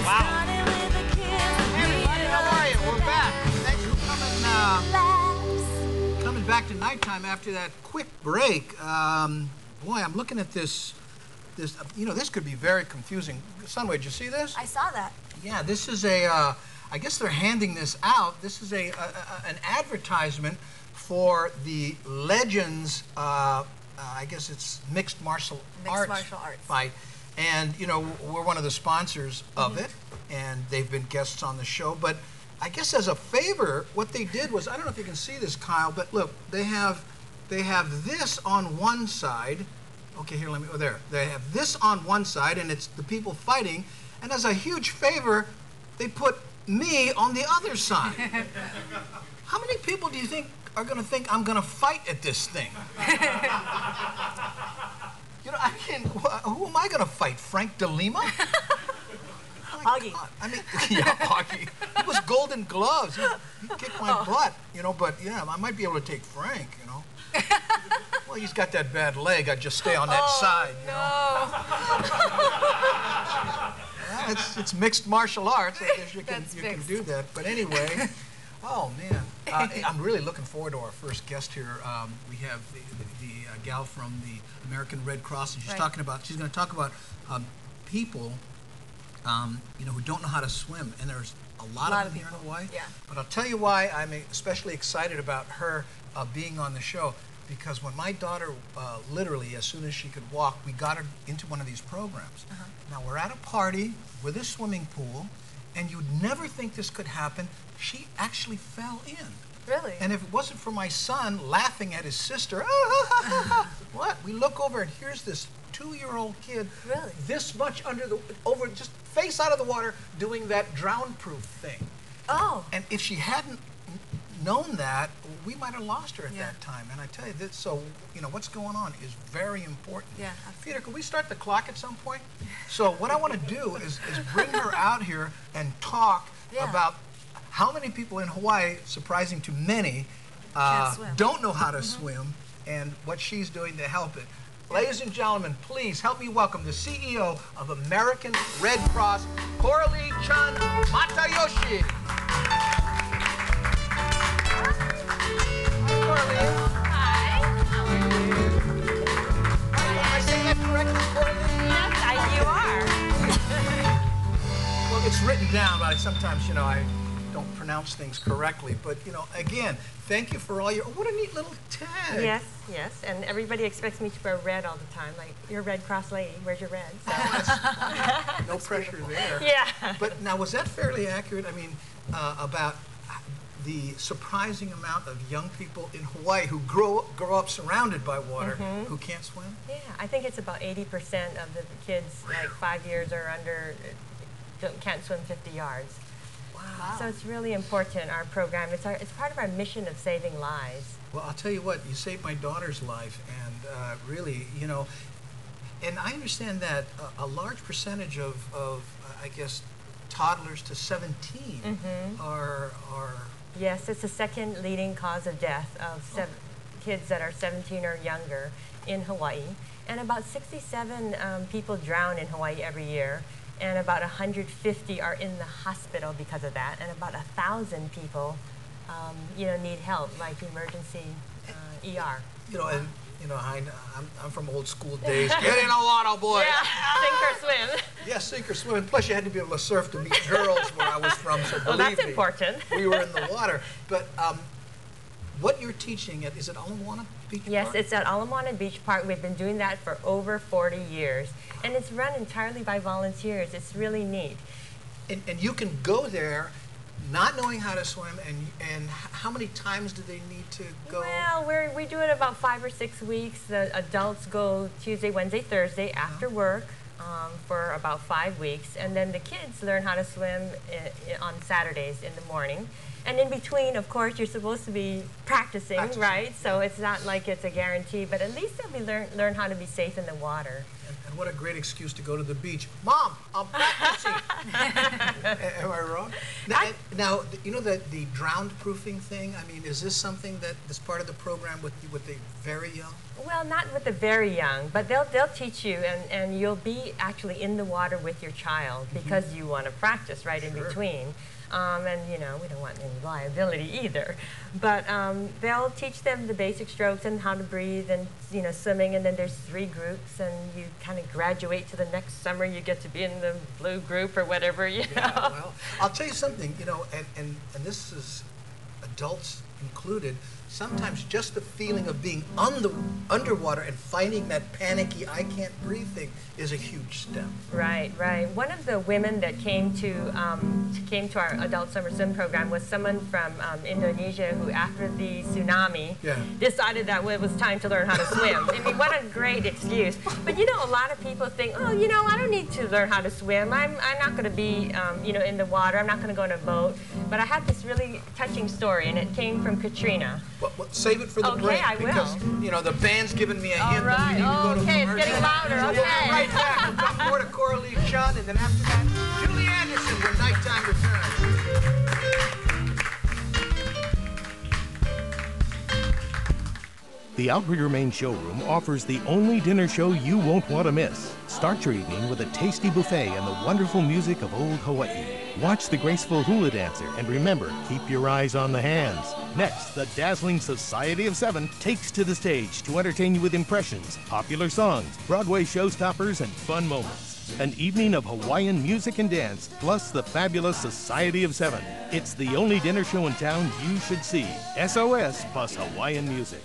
Wow. Hey everybody, how are you? We're back. Thanks for coming back to Nighttime after that quick break. Boy, I'm looking at this, you know, this could be very confusing. Sunway, did you see this? I saw that. Yeah, this is a, I guess they're handing this out. This is an advertisement for the Legends, I guess it's mixed martial arts fight. And, you know, we're one of the sponsors of it, and they've been guests on the show. But I guess as a favor, what they did was, I don't know if you can see this, Kyle, but look, they have this on one side. Okay, here, let me, oh, there. They have this on one side, and it's the people fighting. And as a huge favor, they put me on the other side. How many people do you think are going to think I'm going to fight at this thing? You know, who am I going to fight? Frank DeLima? Augie. I mean, yeah, Augie. It was Golden Gloves. He kicked my butt, you know, but yeah, I might be able to take Frank, you know. Well, he's got that bad leg. I'd just stay on that side, you know. Well, it's mixed martial arts. I guess you can do that. But anyway, oh, man. I'm really looking forward to our first guest here. We have the gal from the American Red Cross, and she's talking about, she's going to talk about people, you know, who don't know how to swim, and there's a lot of them here in Hawaii. Yeah. But I'll tell you why I'm especially excited about her being on the show, because when my daughter, literally, as soon as she could walk, we got her into one of these programs. Now, we're at a party with a swimming pool, and you'd never think this could happen. She actually fell in. Really? And if it wasn't for my son laughing at his sister, what? We look over, and here's this 2-year-old kid, this much over, just face out of the water, doing that drown-proof thing. Oh. And if she hadn't known that, we might have lost her at that time. And I tell you, this, so, you know, what's going on is very important. Yeah. Peter, could we start the clock at some point? So what I want to do is bring her out here and talk about how many people in Hawaii, surprising to many, don't know how to swim, and what she's doing to help it. Ladies and gentlemen, please help me welcome the CEO of American Red Cross, Coralie Chun-Matayoshi. Hi. Am I saying that correctly, Coralie? Yes, you are. Well, it's written down, but sometimes, you know, I don't pronounce things correctly. But, you know, again, thank you for all your, what a neat little tag. Yes, yes, and everybody expects me to wear red all the time. Like, you're a Red Cross lady, where's your red? So. No pressure there. Yeah. But now, was that fairly accurate? I mean, about the surprising amount of young people in Hawaii who grow up surrounded by water who can't swim? Yeah, I think it's about 80% of the kids, like 5 years or under, can't swim 50 yards. Wow. So it's really important, our program. It's part of our mission of saving lives. Well, I'll tell you what, you saved my daughter's life, and really, you know, and I understand that a large percentage of I guess, toddlers to 17 are... Yes, it's the second leading cause of death of kids that are 17 or younger in Hawaii. And about 67 people drown in Hawaii every year, and about 150 are in the hospital because of that, and about 1,000 people, you know, need help, like emergency ER. You know, and you know, I'm from old school days. Get in the water, boy. Yeah, sink or swim. Yeah, sink or swim. And plus, you had to be able to surf to meet girls where I was from. So believe that's me, important. We were in the water. But what you're teaching is it Ala Moana Beach Park? Yes, it's at Ala Moana Beach Park. We've been doing that for over 40 years. And it's run entirely by volunteers. It's really neat. And you can go there not knowing how to swim, and how many times do they need to go? Well, we do it about 5 or 6 weeks. The adults go Tuesday, Wednesday, Thursday after work for about 5 weeks. And then the kids learn how to swim on Saturdays in the morning. And in between, of course, you're supposed to be practicing, right? So it's not like it's a guarantee, but at least they'll be learn how to be safe in the water. And what a great excuse to go to the beach. Mom, I'm practicing. Am I wrong? Now, Now, you know the drowned proofing thing? I mean, is this something that is part of the program with the very young? Well, not with the very young, but they'll teach you, and you'll be actually in the water with your child because you want to practice right in between. And you know, we don't want any liability either. But they'll teach them the basic strokes and how to breathe and, you know, swimming. And then there's 3 groups, and you kind of graduate to the next summer. You get to be in the blue group or whatever, you know. Yeah, well, I'll tell you something, you know, and this is adults included. Sometimes just the feeling of being underwater and finding that panicky, I can't breathe thing is a huge step. Right, right. One of the women that came to our adult summer swim program was someone from Indonesia who, after the tsunami, decided that it was time to learn how to swim. I mean, what a great excuse. But you know, a lot of people think, oh, you know, I don't need to learn how to swim. I'm not going to be, you know, in the water. I'm not going to go in a boat. But I had this really touching story, and it came from Katrina. Well, save it for the break. I will. Because, you know, the band's giving me a hint that we need to go to okay, commercial. it's getting louder. So Okay. we'll be right back. We'll talk more to Coralie Chun, and then after that, Julie Anderson when Nighttime returns. The Outrigger Main Showroom offers the only dinner show you won't want to miss. Start your evening with a tasty buffet and the wonderful music of old Hawaii. Watch the graceful hula dancer, and remember, keep your eyes on the hands. Next, the dazzling Society of 7 takes to the stage to entertain you with impressions, popular songs, Broadway showstoppers, and fun moments. An evening of Hawaiian music and dance, plus the fabulous Society of 7. It's the only dinner show in town you should see. SOS plus Hawaiian music.